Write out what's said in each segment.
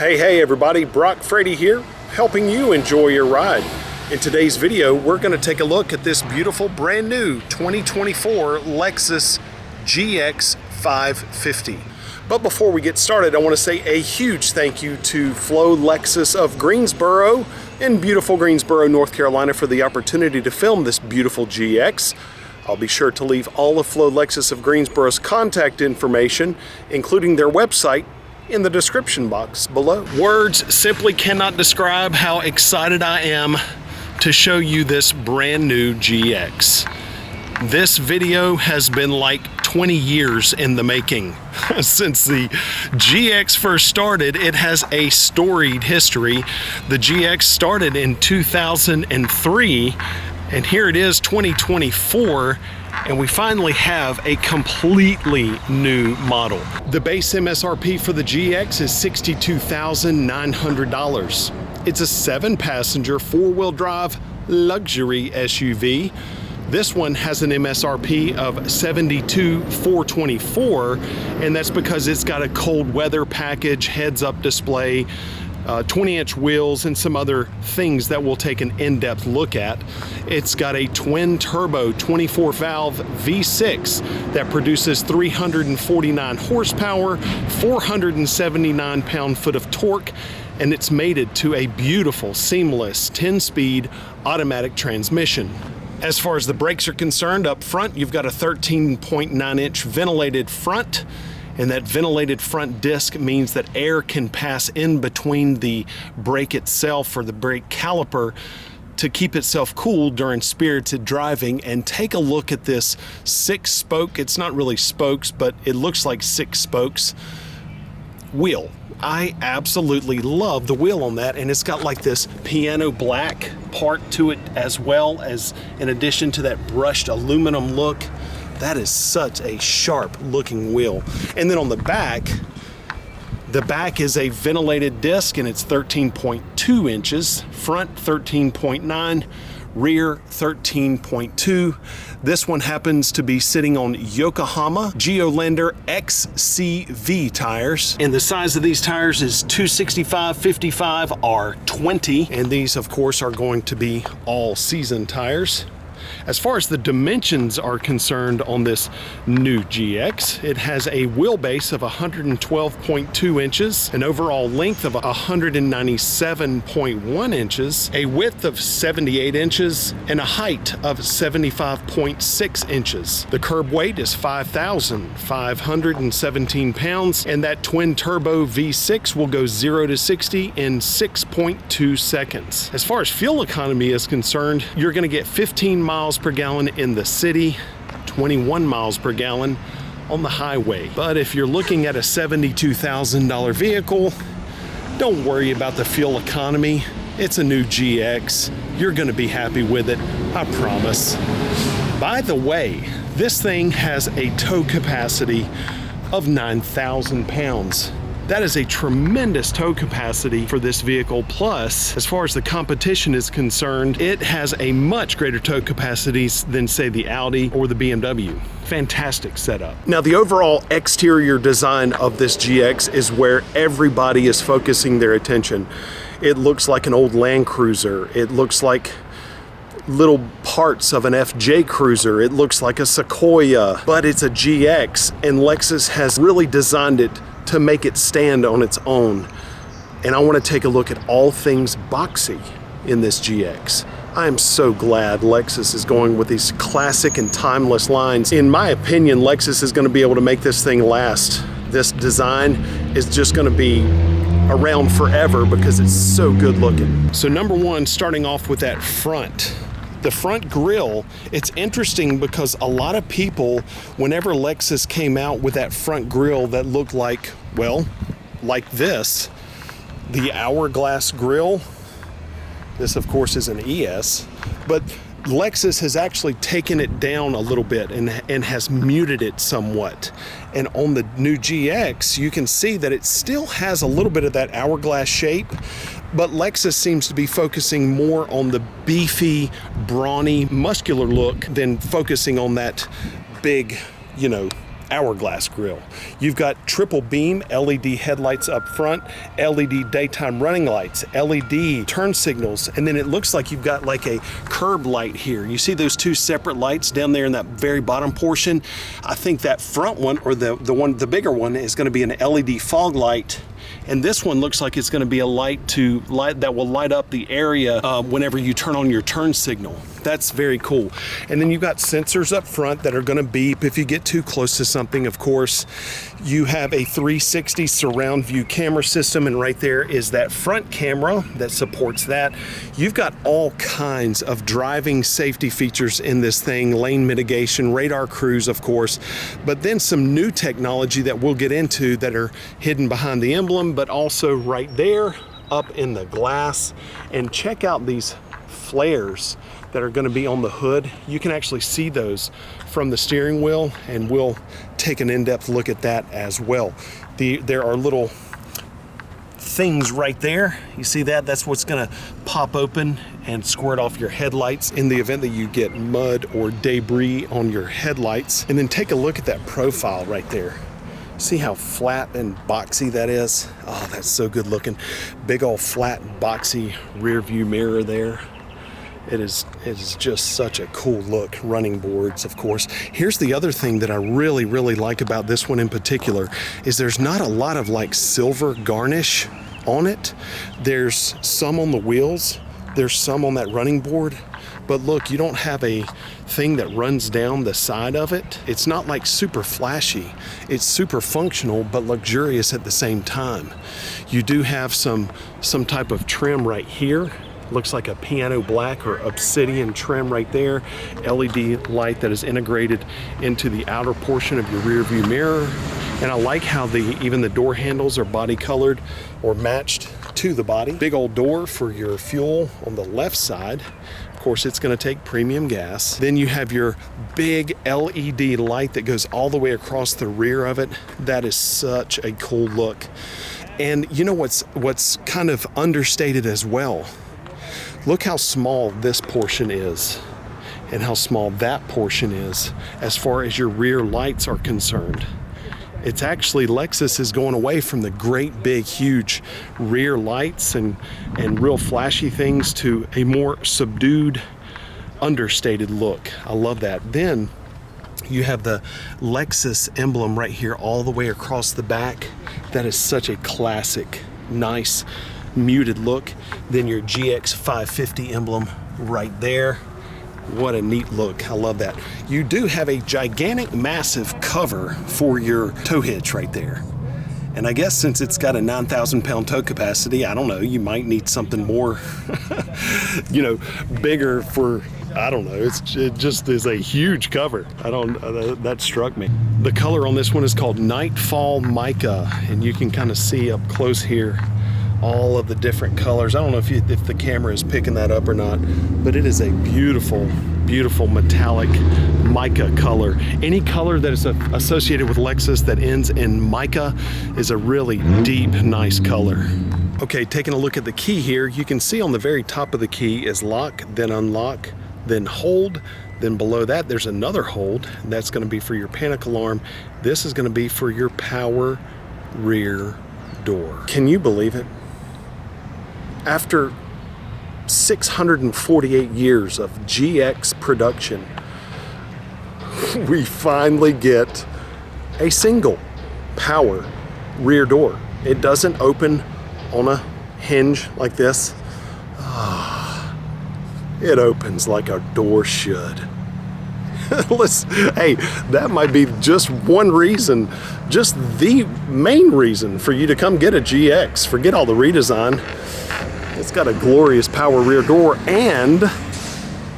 Hey everybody, Brock Frady here, helping you enjoy your ride. In today's video, we're going to take a look at this beautiful brand new 2024 Lexus GX 550. But before we get started, I want to say a huge thank you to Flo Lexus of Greensboro in beautiful Greensboro, North Carolina for the opportunity to film this beautiful GX. I'll be sure to leave all of Flo Lexus of Greensboro's contact information, including their website, in the description box below. Words simply cannot describe how excited I am to show you this brand new GX. This video has been like 20 years in the making. Since the GX first started, it has a storied history. The GX started in 2003, and here it is 2024, and we finally have a completely new model. The base MSRP for the GX is $62,900. It's a 7-passenger, 4-wheel drive luxury SUV. This one has an MSRP of $72,424, and that's because it's got a cold weather package, heads-up display, 20-inch wheels, and some other things that we'll take an in-depth look at. It's got a twin-turbo 24-valve V6 that produces 349 horsepower, 479 pound-foot of torque, and it's mated to a beautiful, seamless 10-speed automatic transmission. As far as the brakes are concerned, up front, you've got a 13.9-inch ventilated front. And that ventilated front disc means that air can pass in between the brake itself or the brake caliper to keep itself cool during spirited driving. And take a look at this 6-spoke, it's not really spokes, but it looks like 6 spokes wheel. I absolutely love the wheel on that, and it's got like this piano black part to it, as well as in addition to that brushed aluminum look. That is such a sharp looking wheel. And then on the back is a ventilated disc, and it's 13.2 inches, front 13.9, rear 13.2. This one happens to be sitting on Yokohama Geolandar XCV tires. And the size of these tires is 265/55 R20. And these, of course, are going to be all season tires. As far as the dimensions are concerned on this new GX, it has a wheelbase of 112.2 inches, an overall length of 197.1 inches, a width of 78 inches, and a height of 75.6 inches. The curb weight is 5,517 pounds, and that twin-turbo V6 will go 0 to 60 in 6.2 seconds. As far as fuel economy is concerned, you're going to get 15 miles per gallon in the city, 21 miles per gallon on the highway. But if you're looking at a $72,000 vehicle, don't worry about the fuel economy. It's a new GX. You're going to be happy with it, I promise. By the way, this thing has a tow capacity of 9,000 pounds. That is a tremendous tow capacity for this vehicle. Plus, as far as the competition is concerned, it has a much greater tow capacity than, say, the Audi or the BMW. Fantastic setup. Now, the overall exterior design of this GX is where everybody is focusing their attention. It looks like an old Land Cruiser. It looks like little parts of an FJ Cruiser. It looks like a Sequoia, but it's a GX, and Lexus has really designed it to make it stand on its own. And I want to take a look at all things boxy in this GX. I am so glad Lexus is going with these classic and timeless lines. In my opinion, Lexus is going to be able to make this thing last. This design is just going to be around forever because it's so good looking. So number one, starting off with that front. The front grille, it's interesting because a lot of people, whenever Lexus came out with that front grille that looked like, well, like this, the hourglass grille, this of course is an ES, but Lexus has actually taken it down a little bit and has muted it somewhat. And on the new GX, you can see that it still has a little bit of that hourglass shape, but Lexus seems to be focusing more on the beefy, brawny, muscular look than focusing on that big, you know, hourglass grille. You've got triple beam LED headlights up front, LED daytime running lights, LED turn signals, and then it looks like you've got like a curb light here. You see those two separate lights down there in that very bottom portion? I think that front one, or the bigger one, is going to be an LED fog light. And this one looks like it's going to be a light that will light up the area whenever you turn on your turn signal. That's very cool. And then you've got sensors up front that are going to beep if you get too close to something, of course. You have a 360 surround view camera system, and right there is that front camera that supports that. You've got all kinds of driving safety features in this thing, lane mitigation, radar cruise, of course, but then some new technology that we'll get into that are hidden behind the emblem, but also right there up in the glass. And check out these flares that are going to be on the hood. You can actually see those from the steering wheel, and we'll take an in-depth look at that as well. There are little things right there. You see that? That's what's going to pop open and squirt off your headlights in the event that you get mud or debris on your headlights. And then take a look at that profile right there. See how flat and boxy that is? Oh, that's so good looking. Big old flat boxy rear view mirror there. It is just such a cool look. Running boards, of course. Here's the other thing that I really like about this one in particular, is there's not a lot of like silver garnish on it. There's some on the wheels, there's some on that running board, but look, you don't have a thing that runs down the side of it. It's not like super flashy. It's super functional but luxurious at the same time. You do have some type of trim right here. Looks like a piano black or obsidian trim right there. LED light that is integrated into the outer portion of your rear view mirror. And I like how even the door handles are body colored or matched to the body. Big old door for your fuel on the left side. Of course, it's going to take premium gas. Then you have your big LED light that goes all the way across the rear of it. That is such a cool look. And you know what's kind of understated as well? Look how small this portion is and how small that portion is as far as your rear lights are concerned. It's actually, Lexus is going away from the great big huge rear lights and real flashy things to a more subdued, understated look. I love that. Then you have the Lexus emblem right here all the way across the back. That is such a classic, nice, muted look. Then your GX 550 emblem right there. What a neat look. I love that. You do have a gigantic, massive cover for your tow hitch right there. And I guess since it's got a 9,000 pound tow capacity, I don't know, you might need something more, bigger for, I don't know, it just is a huge cover. That struck me. The color on this one is called Nightfall Mica, and you can kind of see up close here all of the different colors. I don't know if the camera is picking that up or not, but it is a beautiful, beautiful metallic mica color. Any color that is associated with Lexus that ends in mica is a really deep, nice color. Okay, taking a look at the key here, you can see on the very top of the key is lock, then unlock, then hold. Then below that, there's another hold. That's going to be for your panic alarm. This is going to be for your power rear door. Can you believe it? After 648 years of GX production, we finally get a single power rear door. It doesn't open on a hinge like this. It opens like a door should. Hey, that might be just one reason, just the main reason for you to come get a GX. Forget all the redesign. It's got a glorious power rear door, and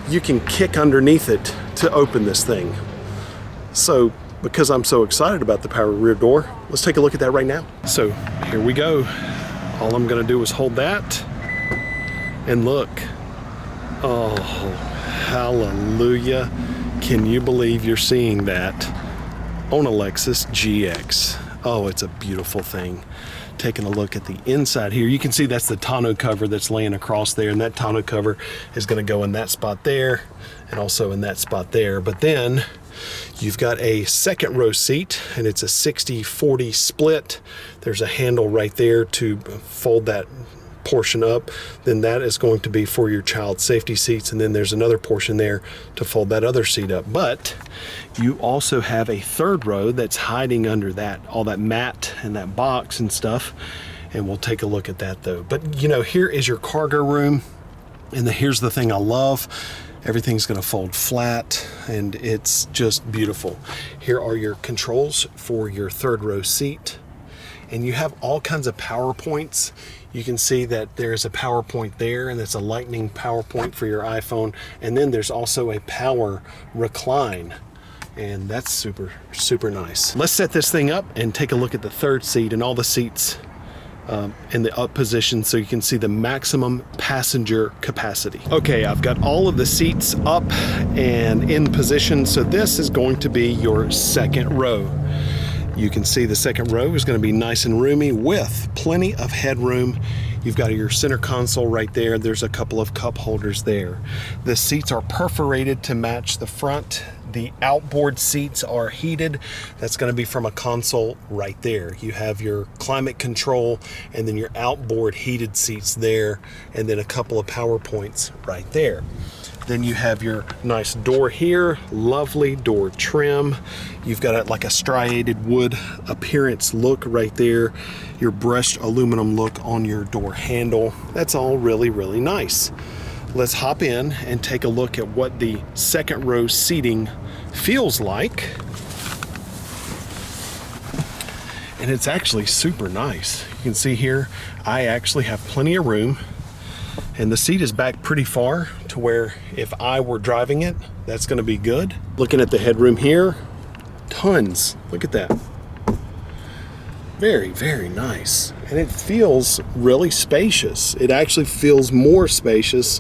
you can kick underneath it to open this thing. So, because I'm so excited about the power rear door, let's take a look at that right now. So, here we go. All I'm gonna do is hold that, and look. Oh, hallelujah. Can you believe you're seeing that on a Lexus GX? Oh, it's a beautiful thing. Taking a look at the inside here, you can see that's the tonneau cover that's laying across there, and that tonneau cover is going to go in that spot there and also in that spot there. But then You've got a second row seat, and it's a 60-40 split. There's a handle right there to fold that portion up. Then that is going to be for your child safety seats, and then there's another portion there to fold that other seat up. But you also have a third row that's hiding under that, all that mat and that box and stuff, and we'll take a look at that though. But you know, here is your cargo room, and here's the thing I love. Everything's going to fold flat, and it's just beautiful. Here are your controls for your third row seat, and you have all kinds of power points. You can see that there's a power point there, and it's a lightning power point for your iPhone. And then there's also a power recline, and that's super, super nice. Let's set this thing up and take a look at the third seat and all the seats in the up position so you can see the maximum passenger capacity. Okay, I've got all of the seats up and in position. So this is going to be your second row. You can see the second row is going to be nice and roomy with plenty of headroom. You've got your center console right there. There's a couple of cup holders there. The seats are perforated to match the front. The outboard seats are heated. That's going to be from a console right there. You have your climate control, and then your outboard heated seats there, and then a couple of power points right there. Then you have your nice door here, lovely door trim. You've got like a striated wood appearance look right there. Your brushed aluminum look on your door handle. That's all really, really nice. Let's hop in and take a look at what the second row seating feels like. And it's actually super nice. You can see here, I actually have plenty of room. And the seat is back pretty far to where if I were driving it, that's going to be good. Looking at the headroom here, tons. Look at that. Very, very nice. And it feels really spacious. It actually feels more spacious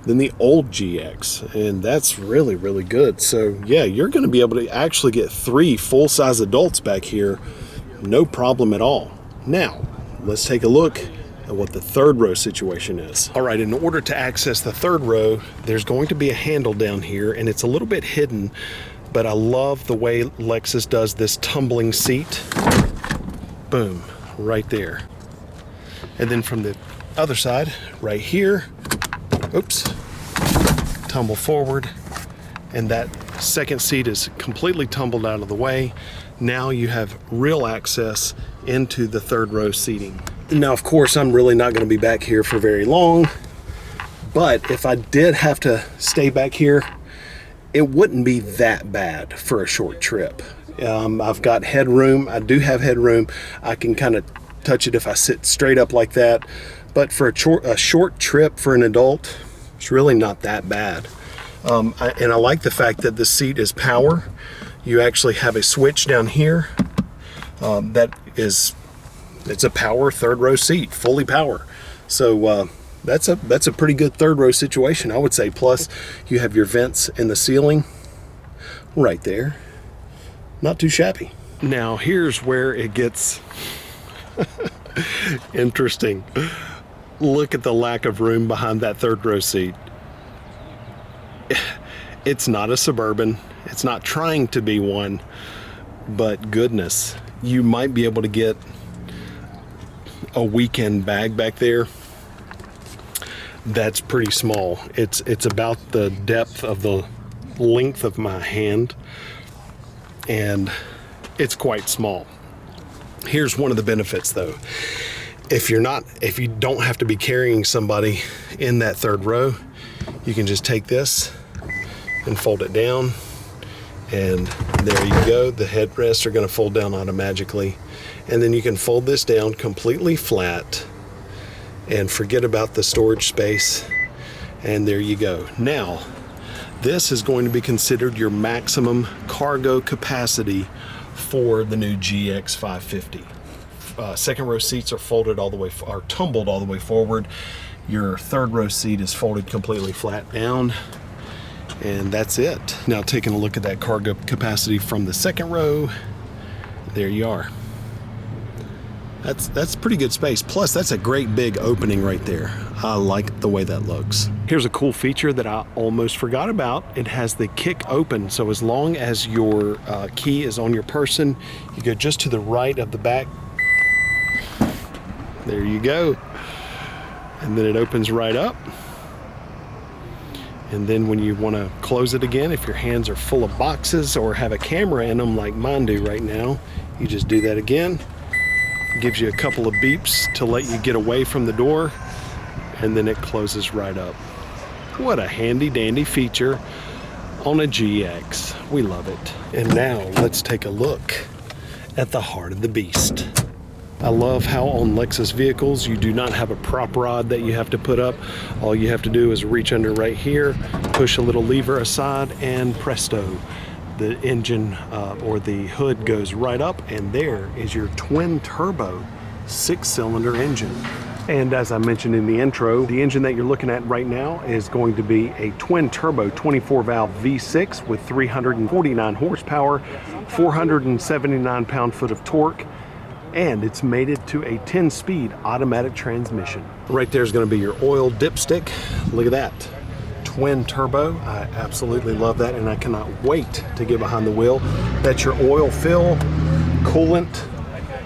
than the old GX. And that's really, really good. So yeah, you're going to be able to actually get 3 full-size adults back here. No problem at all. Now, let's take a look at what the third row situation is. All right, in order to access the third row, there's going to be a handle down here, and it's a little bit hidden, but I love the way Lexus does this tumbling seat. Boom, right there. And then from the other side, right here, oops, tumble forward, and that second seat is completely tumbled out of the way. Now you have real access into the third row seating. Now, of course, I'm really not going to be back here for very long, but if I did have to stay back here, it wouldn't be that bad for a short trip. I've got headroom. I do have headroom. I can kind of touch it if I sit straight up like that, but for a short trip for an adult, it's really not that bad. And I like the fact that the seat is power. You actually have a switch down here it's a power third row seat, fully power. So that's a pretty good third row situation, I would say. Plus you have your vents in the ceiling right there. Not too shabby. Now here's where it gets interesting. Look at the lack of room behind that third row seat. It's not a Suburban. It's not trying to be one, but goodness, you might be able to get a weekend bag back there. That's pretty small. It's about the depth of the length of my hand, and it's quite small. Here's one of the benefits though. If you don't have to be carrying somebody in that third row, you can just take this and fold it down, and there you go. The headrests are going to fold down automatically, and then you can fold this down completely flat and forget about the storage space, and there you go. Now this is going to be considered your maximum cargo capacity for the new GX 550. Second row seats are tumbled all the way forward. Your third row seat is folded completely flat down, and that's it. Now taking a look at that cargo capacity from the second row, there you are. That's pretty good space. Plus, that's a great big opening right there. I like the way that looks. Here's a cool feature that I almost forgot about. It has the kick open. So as long as your key is on your person, you go just to the right of the back. There you go. And then it opens right up. And then when you want to close it again, if your hands are full of boxes or have a camera in them like mine do right now, you just do that again. Gives you a couple of beeps to let you get away from the door, and then it closes right up. What a handy dandy feature on a GX. We love it. And now let's take a look at the heart of the beast. I love how on Lexus vehicles you do not have a prop rod that you have to put up. All you have to do is reach under right here, push a little lever aside, and presto, the engine or the hood goes right up, and there is your twin turbo 6-cylinder engine. And as I mentioned in the intro, the engine that you're looking at right now is going to be a twin turbo 24 valve V6 with 349 horsepower, 479 pound-foot of torque, and it's mated to a 10-speed automatic transmission. Right there is going to be your oil dipstick. Look at that. Twin turbo. I absolutely love that, and I cannot wait to get behind the wheel. That's your oil fill, coolant,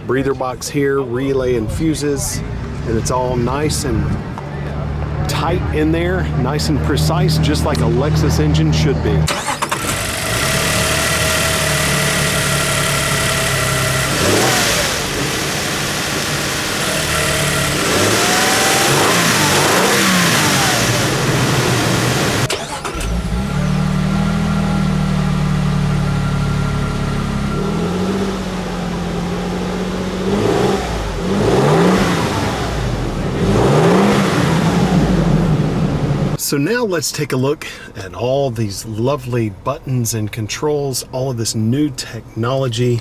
breather box here, relay and fuses, and it's all nice and tight in there, nice and precise, just like a Lexus engine should be. So now let's take a look at all these lovely buttons and controls, all of this new technology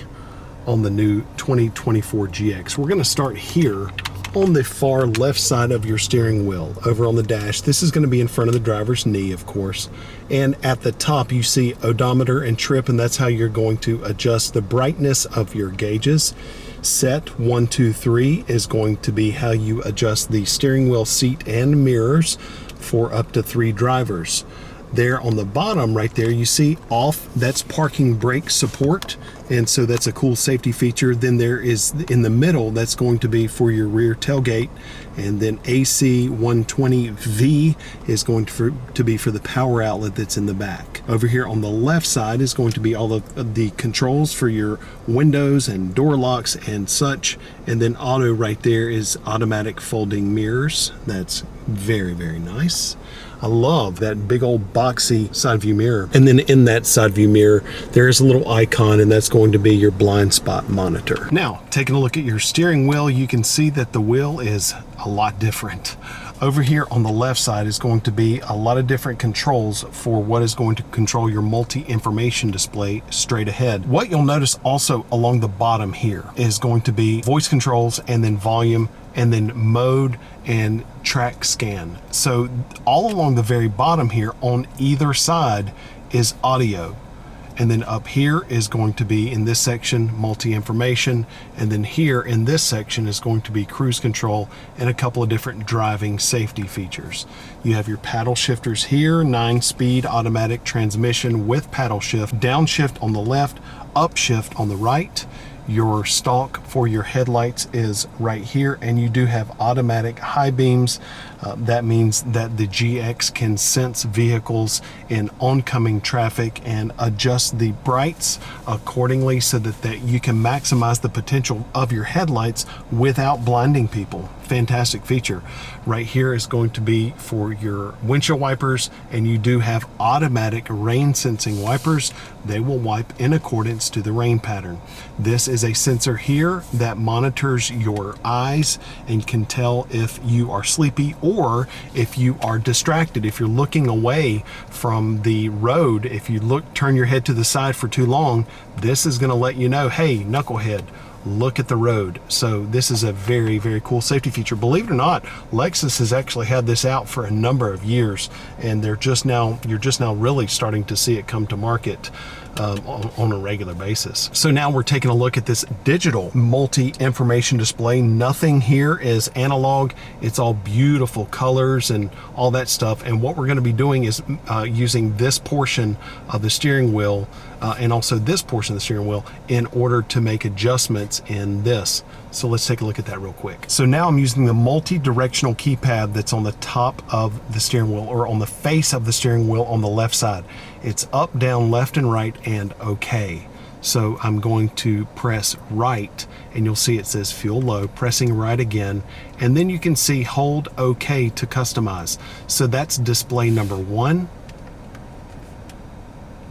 on the new 2024 GX. We're going to start here on the far left side of your steering wheel, over on the dash. This is going to be in front of the driver's knee, of course. And at the top you see odometer and trip, and that's how you're going to adjust the brightness of your gauges. Set 1, 2, 3 is going to be how you adjust the steering wheel seat and mirrors for up to 3 drivers. There on the bottom right there you see off, that's parking brake support, and so that's a cool safety feature. Then there is in the middle, that's going to be for your rear tailgate, and then AC 120V is going to be for the power outlet that's in the back. Over here on the left side is going to be all of the controls for your windows and door locks and such, and then auto right there is automatic folding mirrors. That's very, very nice. I love that big old boxy side view mirror. And then in that side view mirror, there's a little icon, and that's going to be your blind spot monitor. Now, taking a look at your steering wheel, you can see that the wheel is a lot different. Over here on the left side is going to be a lot of different controls for what is going to control your multi-information display straight ahead. What you'll notice also along the bottom here is going to be voice controls, and then volume, and then mode and track scan. So all along the very bottom here on either side is audio. And then up here is going to be, in this section, multi-information, and then here in this section is going to be cruise control and a couple of different driving safety features. You have your paddle shifters here, 9-speed automatic transmission with paddle shift, downshift on the left, upshift on the right. Your stalk for your headlights is right here, and you do have automatic high beams. That means that the GX can sense vehicles in oncoming traffic and adjust the brights accordingly so that you can maximize the potential of your headlights without blinding people. Fantastic feature. Right here is going to be for your windshield wipers, and you do have automatic rain sensing wipers. They will wipe in accordance to the rain pattern. This is a sensor here that monitors your eyes and can tell if you are sleepy or if you are distracted. If you're looking away from the road, if you turn your head to the side for too long, this is going to let you know, hey, knucklehead, look at the road. So this is a very, very cool safety feature. Believe it or not, Lexus has actually had this out for a number of years, and you're just now really starting to see it come to market. on a regular basis. So now we're taking a look at this digital multi-information display. Nothing here is analog. It's all beautiful colors and all that stuff. And what we're going to be doing is using this portion of the steering wheel and also this portion of the steering wheel in order to make adjustments in this. So let's take a look at that real quick. So now I'm using the multi-directional keypad that's on the top of the steering wheel, or on the face of the steering wheel on the left side. It's up, down, left, and right, and OK. So I'm going to press right, and you'll see it says fuel low, pressing right again, and then you can see hold OK to customize. So that's display number 1,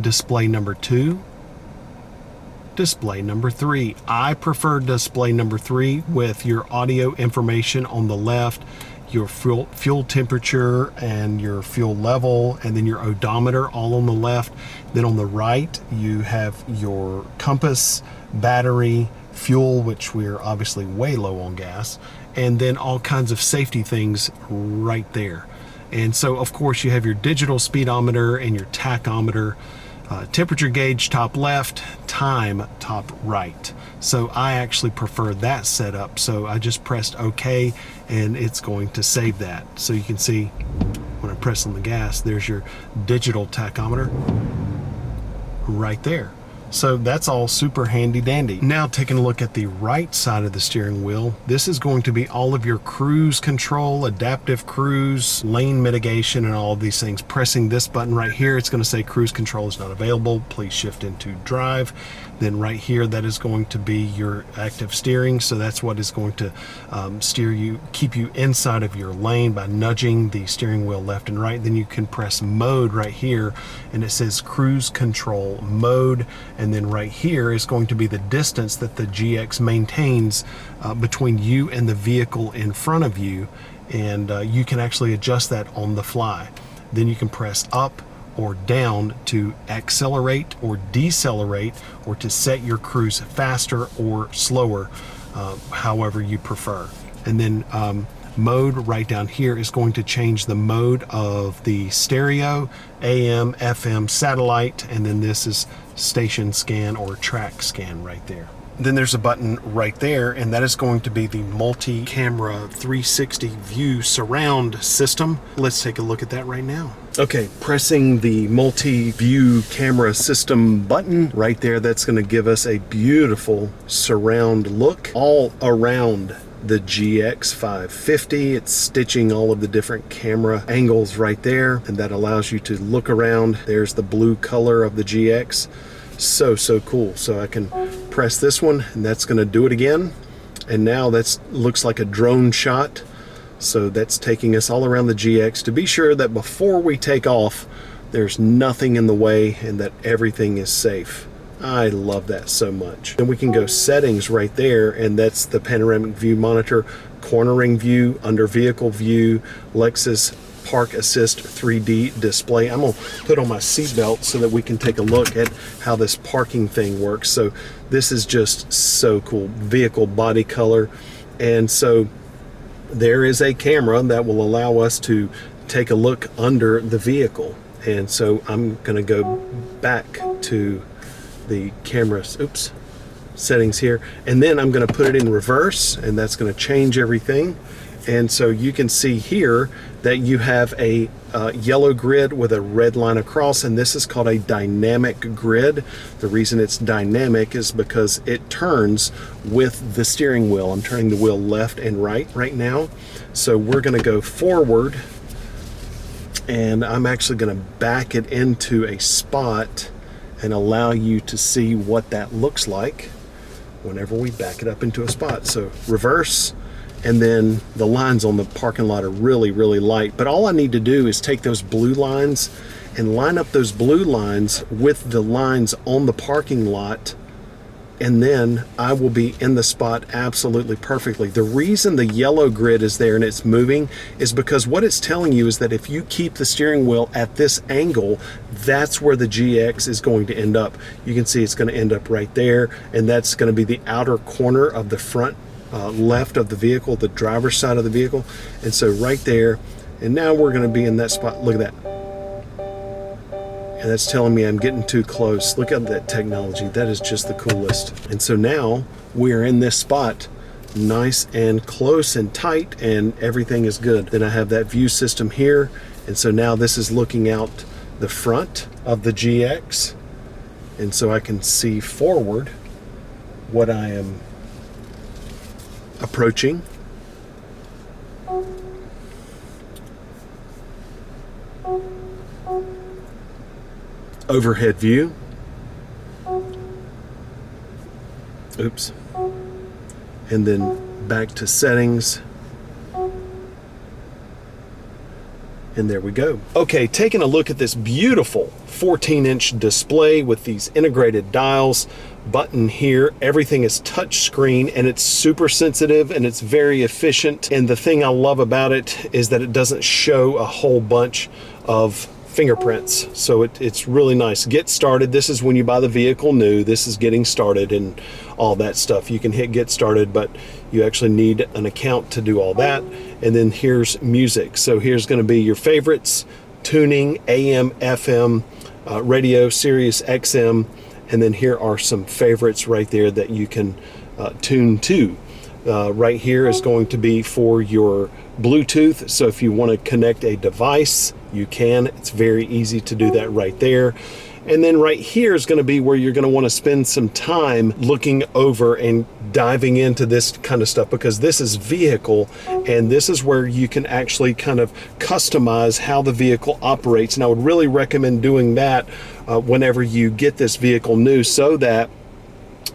display number 2, display number 3. I prefer display number 3 with your audio information on the left, your fuel temperature and your fuel level, and then your odometer all on the left. Then on the right you have your compass, battery, fuel, which we're obviously way low on gas, and then all kinds of safety things right there. And so of course you have your digital speedometer and your tachometer, temperature gauge top left, time top right. So I actually prefer that setup. So I just pressed OK, and it's going to save that. So you can see when I press on the gas, there's your digital tachometer right there. So that's all super handy dandy. Now taking a look at the right side of the steering wheel, this is going to be all of your cruise control, adaptive cruise, lane mitigation, and all of these things. Pressing this button right here, it's going to say cruise control is not available. Please shift into drive. Then right here, that is going to be your active steering. So that's what is going to steer you, keep you inside of your lane by nudging the steering wheel left and right. Then you can press mode right here, and it says cruise control mode. And then right here is going to be the distance that the GX maintains between you and the vehicle in front of you. And you can actually adjust that on the fly. Then you can press up or down to accelerate or decelerate, or to set your cruise faster or slower, however you prefer. And then mode right down here is going to change the mode of the stereo, AM, FM, satellite, and then this is station scan or track scan right there. Then there's a button right there, and that is going to be the multi-camera 360 view surround system. Let's take a look at that right now. Okay, pressing the multi-view camera system button right there, that's going to give us a beautiful surround look all around the GX 550. It's stitching all of the different camera angles right there, and that allows you to look around. There's the blue color of the GX. So cool. So I can press this one, and that's going to do it again. And now that's looks like a drone shot. So that's taking us all around the GX to be sure that before we take off, there's nothing in the way and that everything is safe. I love that so much. Then we can go settings right there, and that's the panoramic view monitor, cornering view, under vehicle view, Lexus Park Assist 3D display. I'm gonna put on my seatbelt so that we can take a look at how this parking thing works. So this is just so cool. Vehicle body color. And so there is a camera that will allow us to take a look under the vehicle. And so I'm gonna go back to the camera, settings here, and then I'm going to put it in reverse, and that's going to change everything. And so you can see here that you have a yellow grid with a red line across, and this is called a dynamic grid. The reason it's dynamic is because it turns with the steering wheel. I'm turning the wheel left and right now. So we're going to go forward, and I'm actually going to back it into a spot and allow you to see what that looks like whenever we back it up into a spot. So reverse, and then the lines on the parking lot are really light, but all I need to do is take those blue lines and line up those blue lines with the lines on the parking lot, and then I will be in the spot absolutely perfectly. The reason the yellow grid is there and it's moving is because what it's telling you is that if you keep the steering wheel at this angle, that's where the GX is going to end up. You can see it's going to end up right there, and that's going to be the outer corner of the front left of the vehicle, the driver's side of the vehicle. And so right there, and now we're going to be in that spot. Look at that. and that's telling me I'm getting too close. Look at that technology. That is just the coolest. And so now we're in this spot, nice and close and tight, and everything is good. Then I have that view system here, and so now this is looking out the front of the GX, and so I can see forward what I am approaching. Overhead view. Oops. And then back to settings. And there we go. Okay, taking a look at this beautiful 14-inch display with these integrated dials, button here, everything is touch screen, and it's super sensitive and it's very efficient. And the thing I love about it is that it doesn't show a whole bunch of fingerprints, so it's really nice. Get started. This is when you buy the vehicle new. This is getting started and all that stuff. You can hit get started, but you actually need an account to do all that. And then here's music. So here's going to be your favorites, tuning, AM, FM, radio, Sirius XM, and then here are some favorites right there that you can tune to. Right here is going to be for your Bluetooth, so if you want to connect a device, you can. It's very easy to do that right there. And then right here is going to be where you're going to want to spend some time looking over and diving into this kind of stuff, because this is vehicle, and this is where you can actually kind of customize how the vehicle operates. And I would really recommend doing that whenever you get this vehicle new, so that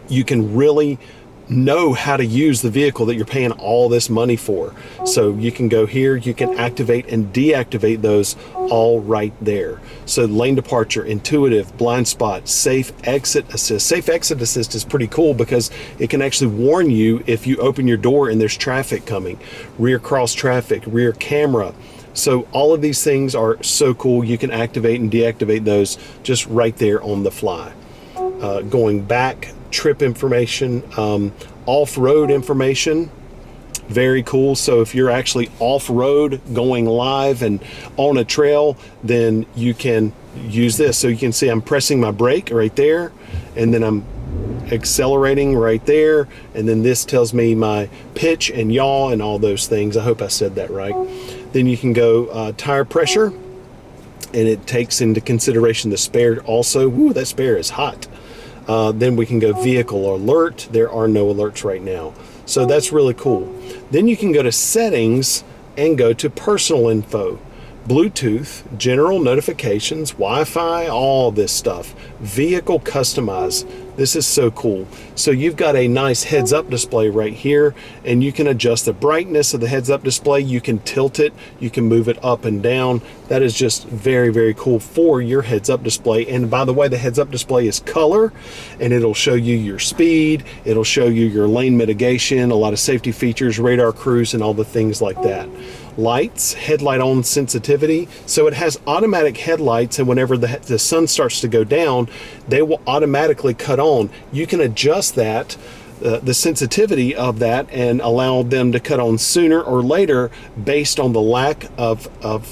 you can really know how to use the vehicle that you're paying all this money for. So you can go here, you can activate and deactivate those all right there. So lane departure, intuitive, blind spot, safe exit assist. Safe exit assist is pretty cool because it can actually warn you if you open your door and there's traffic coming. Rear cross traffic, rear camera. So all of these things are so cool. You can activate and deactivate those just right there on the fly. Going back, trip information, off-road information, very cool. So if you're actually off-road going live and on a trail, then you can use this. So you can see I'm pressing my brake right there, and then I'm accelerating right there, and then this tells me my pitch and yaw and all those things. I hope I said that right. Then you can go tire pressure, and it takes into consideration the spare also. Ooh, that spare is hot. Then we can go vehicle alert. There are no alerts right now. So that's really cool. Then you can go to settings and go to personal info, Bluetooth, general notifications, Wi-Fi, all this stuff. Vehicle customize. This is so cool. So you've got a nice heads-up display right here, and you can adjust the brightness of the heads-up display. You can tilt it, you can move it up and down. That is just very, very cool for your heads-up display. And by the way, the heads-up display is color, and it'll show you your speed, it'll show you your lane mitigation, a lot of safety features, radar cruise, and all the things like that. Lights, headlight on sensitivity. So it has automatic headlights, and whenever the sun starts to go down, they will automatically cut on. You can adjust that, the sensitivity of that, and allow them to cut on sooner or later based on the lack of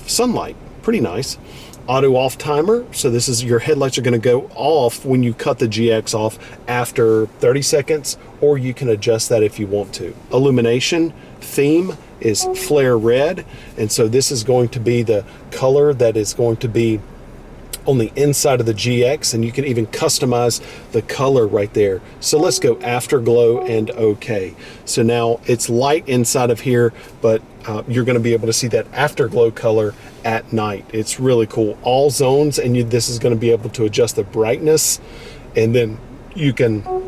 sunlight. Pretty nice. Auto off timer. So this is, your headlights are going to go off when you cut the GX off after 30 seconds, or you can adjust that if you want to. Illumination theme is flare red, and so this is going to be the color that is going to be on the inside of the GX, and you can even customize the color right there. So let's go afterglow and okay. So now it's light inside of here, but you're going to be able to see that afterglow color at night. It's really cool. All zones, and this is going to be able to adjust the brightness, and then you can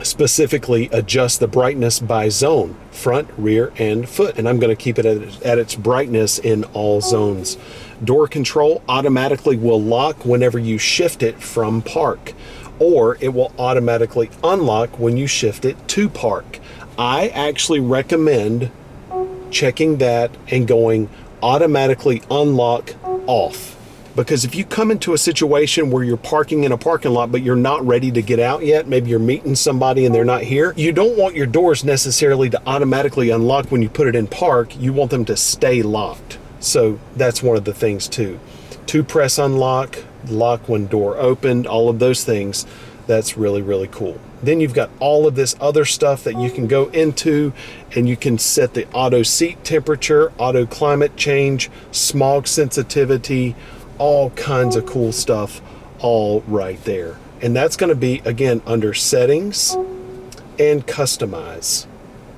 specifically adjust the brightness by zone, front, rear, and foot. And I'm going to keep it at its brightness in all zones. Door control automatically will lock whenever you shift it from park, or it will automatically unlock when you shift it to park. I actually recommend checking that and going automatically unlock off. Because if you come into a situation where you're parking in a parking lot, but you're not ready to get out yet, maybe you're meeting somebody and they're not here, you don't want your doors necessarily to automatically unlock when you put it in park. You want them to stay locked. So that's one of the things too. To press unlock, lock when door opened, all of those things. That's really, really cool. Then you've got all of this other stuff that you can go into, and you can set the auto seat temperature, auto climate change, smog sensitivity, all kinds of cool stuff all right there. And that's going to be, again, under settings and customize.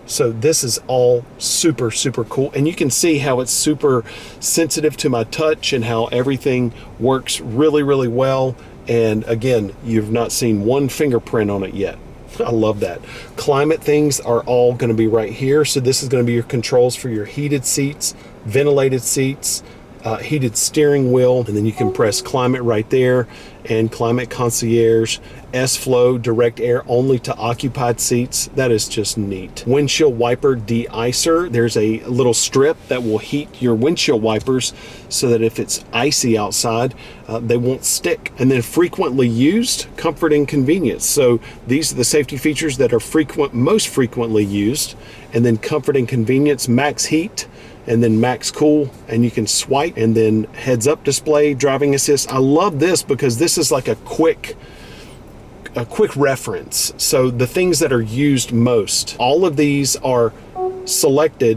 So this is all super, super cool. And you can see how it's super sensitive to my touch and how everything works really, really well. And again, you've not seen one fingerprint on it yet. I love that. Climate things are all going to be right here. So this is going to be your controls for your heated seats, ventilated seats, heated steering wheel, and then you can press climate right there, and climate concierge, S-Flow, direct air only to occupied seats. That is just neat. Windshield wiper de-icer. There's a little strip that will heat your windshield wipers so that if it's icy outside, they won't stick. And then frequently used, comfort and convenience. So these are the safety features that are most frequently used. And then comfort and convenience, max heat, and then max cool, and you can swipe, and then heads up display, driving assist. I love this because this is like a quick reference. So the things that are used most, all of these are selected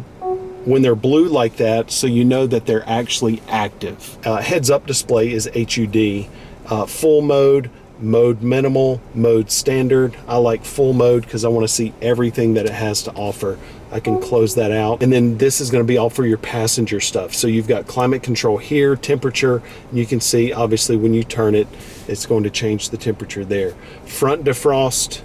when they're blue like that, so you know that they're actually active. Heads up display is HUD. Full mode, mode minimal, mode standard. I like full mode because I want to see everything that it has to offer. I can close that out. And then this is going to be all for your passenger stuff. So you've got climate control here, temperature, and you can see obviously when you turn it, it's going to change the temperature there. Front defrost,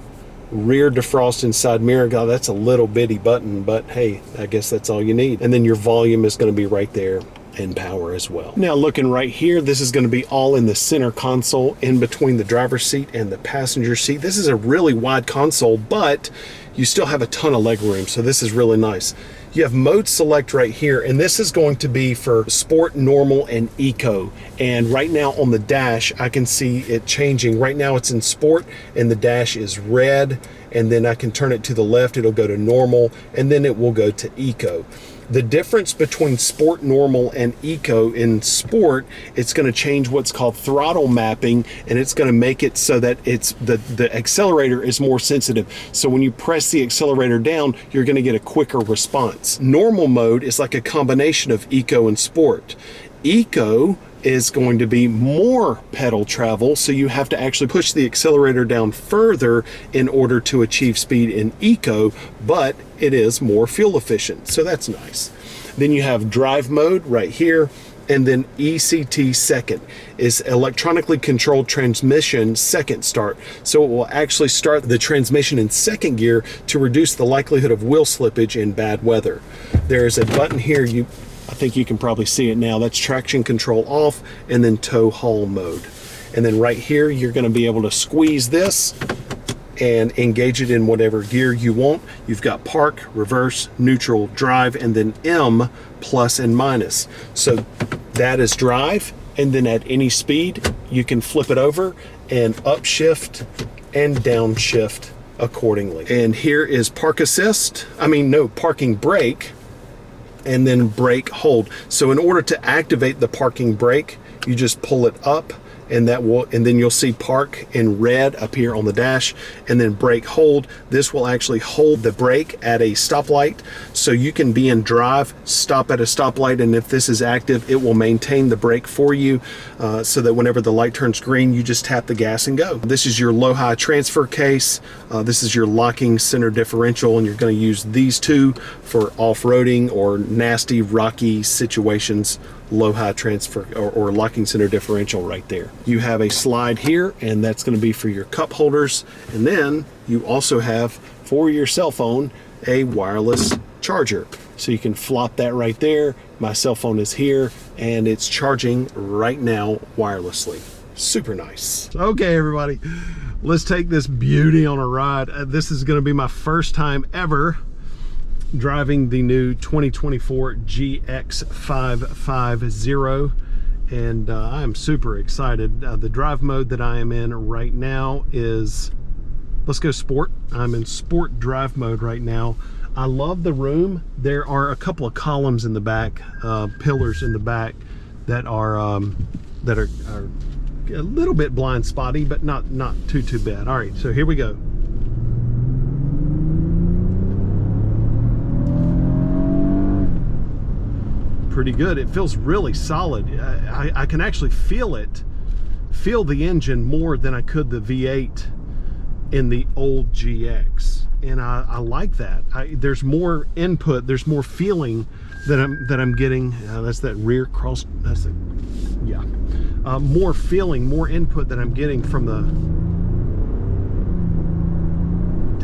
rear defrost and side mirror. God, that's a little bitty button, but hey, I guess that's all you need. And then your volume is going to be right there, and power as well. Now looking right here, this is going to be all in the center console in between the driver's seat and the passenger seat. This is a really wide console, but you still have a ton of leg room, so this is really nice. You have mode select right here, and this is going to be for sport, normal, and eco. And right now on the dash, I can see it changing. Right now it's in sport, and the dash is red, and then I can turn it to the left, it'll go to normal, and then it will go to eco. The difference between sport, normal, and eco, in sport, it's going to change what's called throttle mapping, and it's going to make it so that it's the accelerator is more sensitive. So when you press the accelerator down, you're going to get a quicker response. Normal mode is like a combination of eco and sport. Eco is going to be more pedal travel, so you have to actually push the accelerator down further in order to achieve speed in eco, but it is more fuel efficient, so that's nice. Then you have drive mode right here, and then ECT second is electronically controlled transmission second start. So it will actually start the transmission in second gear to reduce the likelihood of wheel slippage in bad weather. There is a button here, I think you can probably see it now. That's traction control off, and then tow haul mode. And then right here, you're going to be able to squeeze this and engage it in whatever gear you want. You've got park, reverse, neutral, drive, and then M, plus and minus. So that is drive, and then at any speed, you can flip it over and upshift and downshift accordingly. And here is parking brake, and then brake hold. So in order to activate the parking brake, you just pull it up, and then you'll see park in red up here on the dash, and then brake hold. This will actually hold the brake at a stoplight, so you can be in drive, stop at a stoplight, and if this is active, it will maintain the brake for you, so that whenever the light turns green, you just tap the gas and go. This is your low-high transfer case. This is your locking center differential, and you're going to use these two for off-roading or nasty rocky situations. Low-high transfer or locking center differential right there. You have a slide here, and that's going to be for your cup holders, and then you also have for your cell phone a wireless charger, so you can flop that right there. My cell phone is here, and it's charging right now wirelessly. Super nice. Okay, everybody, let's take this beauty on a ride. This is going to be my first time ever driving the new 2024 GX 550, and I am super excited. The drive mode that I am in right now is, let's go sport. I'm in sport drive mode right now. I love the room. There are a couple of columns in the back, pillars in the back that are a little bit blind spotty, but not too bad. All right, so here we go. Pretty good. It feels really solid. I can actually feel the engine more than I could the V8 in the old GX, and I like that. There's more input, there's more feeling that I'm getting. That's that rear cross. That's it. Yeah. More feeling, more input that I'm getting from the.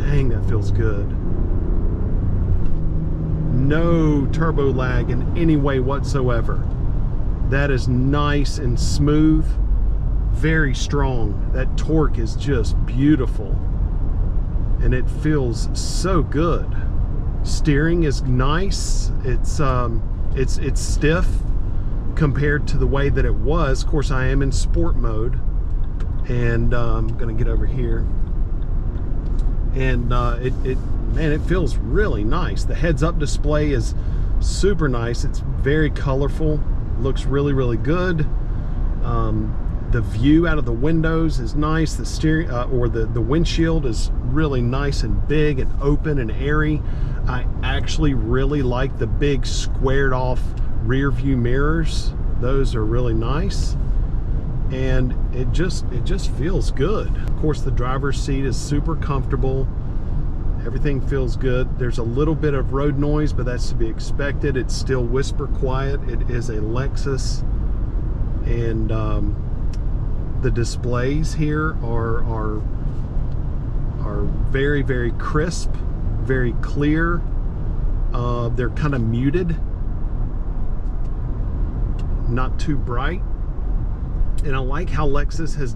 Dang, that feels good. No turbo lag in any way whatsoever. That is nice and smooth, very strong. That torque is just beautiful, and it feels so good. Steering is nice. It's stiff compared to the way that it was. Of course, I am in sport mode, and I'm gonna get over here, and man, it feels really nice. The heads-up display is super nice. It's very colorful, looks really good. The view out of the windows is nice. The steering or the windshield is really nice and big and open and airy. I actually really like the big squared off rear view mirrors. Those are really nice, and it just feels good. Of course, the driver's seat is super comfortable. Everything feels good. There's a little bit of road noise, but that's to be expected. It's still whisper quiet. It is a Lexus, and the displays here are very crisp, very clear. They're kind of muted, not too bright, and I like how Lexus has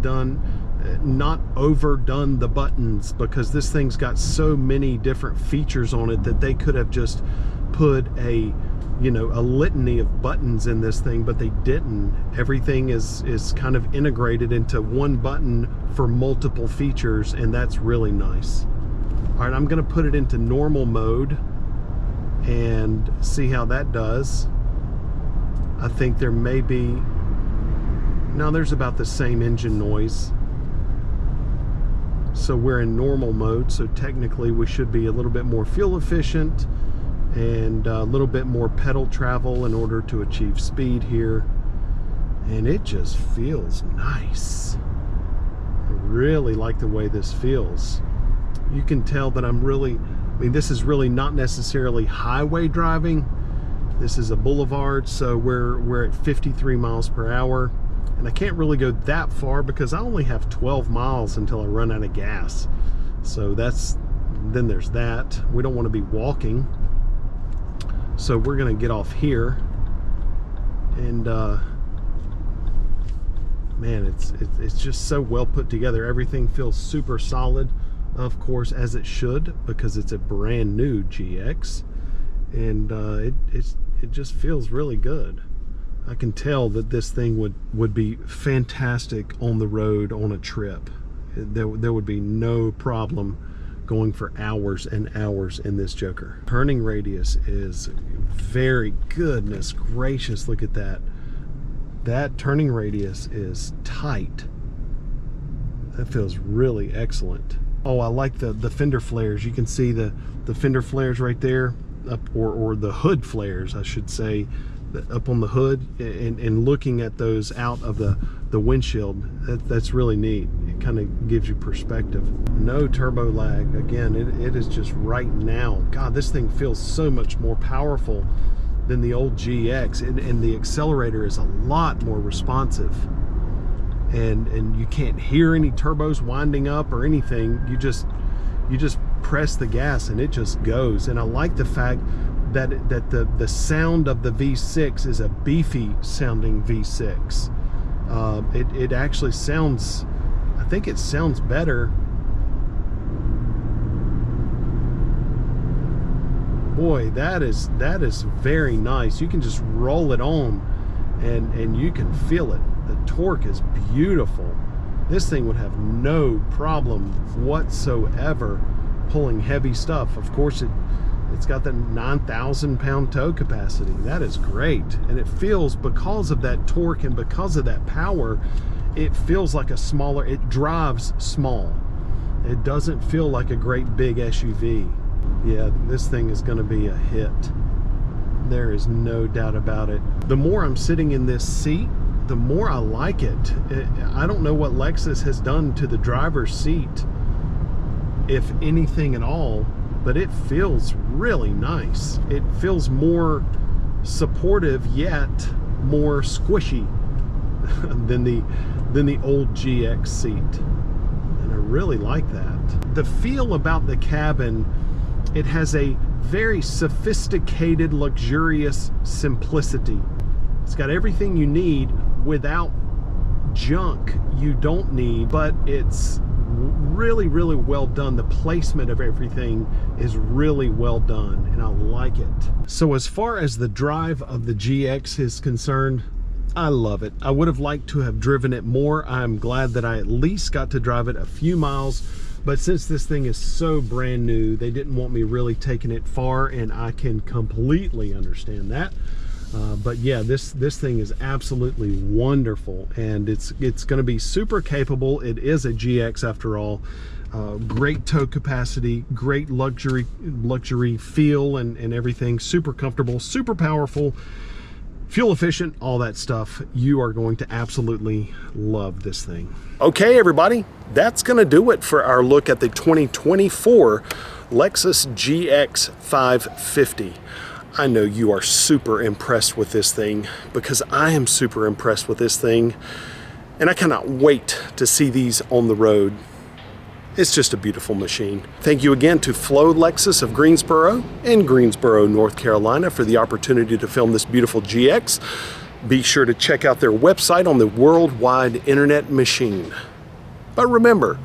not overdone the buttons, because this thing's got so many different features on it that they could have just put a litany of buttons in this thing, but they didn't. Everything is kind of integrated into one button for multiple features, and that's really nice. All right, I'm gonna put it into normal mode and see how that does. I think there may be, no, there's about the same engine noise. So we're in normal mode, so technically we should be a little bit more fuel efficient and a little bit more pedal travel in order to achieve speed here. And it just feels nice. I really like the way this feels. You can tell that this is really not necessarily highway driving. This is a boulevard, so we're at 53 miles per hour. And I can't really go that far because I only have 12 miles until I run out of gas. So then there's that. We don't want to be walking. So we're gonna get off here. And man, it's just so well put together. Everything feels super solid, of course, as it should, because it's a brand new GX. And it just feels really good. I can tell that this thing would be fantastic on the road on a trip. There would be no problem going for hours and hours in this joker. Turning radius is very, goodness gracious, look at that. That turning radius is tight. That feels really excellent. Oh, I like the fender flares. You can see the fender flares right there, or the hood flares, I should say, up on the hood, and looking at those out of the windshield. That's really neat. It kind of gives you perspective. No turbo lag. Again, it is just right now. God, this thing feels so much more powerful than the old GX, and the accelerator is a lot more responsive, and you can't hear any turbos winding up or anything. You just press the gas and it just goes. And I like the fact that the sound of the V6 is a beefy sounding V6. It actually sounds, I think it sounds better. Boy, that is very nice. You can just roll it on and you can feel it. The torque is beautiful. This thing would have no problem whatsoever pulling heavy stuff. Of course, it's got that 9,000 pound tow capacity. That is great. And it feels, because of that torque and because of that power, it feels like a smaller, it drives small. It doesn't feel like a great big SUV. Yeah, this thing is going to be a hit. There is no doubt about it. The more I'm sitting in this seat, the more I like it. I don't know what Lexus has done to the driver's seat, if anything at all, but it feels really nice. It feels more supportive, yet more squishy than the old GX seat. And I really like that. The feel about the cabin, it has a very sophisticated, luxurious simplicity. It's got everything you need without junk you don't need, but it's really, really well done. The placement of everything is really well done, and I like it. So as far as the drive of the GX is concerned, I love it. I would have liked to have driven it more. I'm glad that I at least got to drive it a few miles, but since this thing is so brand new, they didn't want me really taking it far, and I can completely understand that. But yeah, this thing is absolutely wonderful, and it's going to be super capable. It is a GX after all. Great tow capacity, great luxury feel and everything. Super comfortable, super powerful, fuel efficient, all that stuff. You are going to absolutely love this thing. Okay, everybody, that's going to do it for our look at the 2024 Lexus GX 550. I know you are super impressed with this thing, because I am super impressed with this thing, and I cannot wait to see these on the road. It's just a beautiful machine. Thank you again to Flo Lexus of Greensboro in Greensboro, North Carolina, for the opportunity to film this beautiful GX. Be sure to check out their website on the Worldwide Internet Machine. But remember,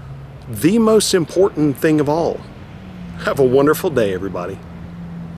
the most important thing of all, have a wonderful day, everybody.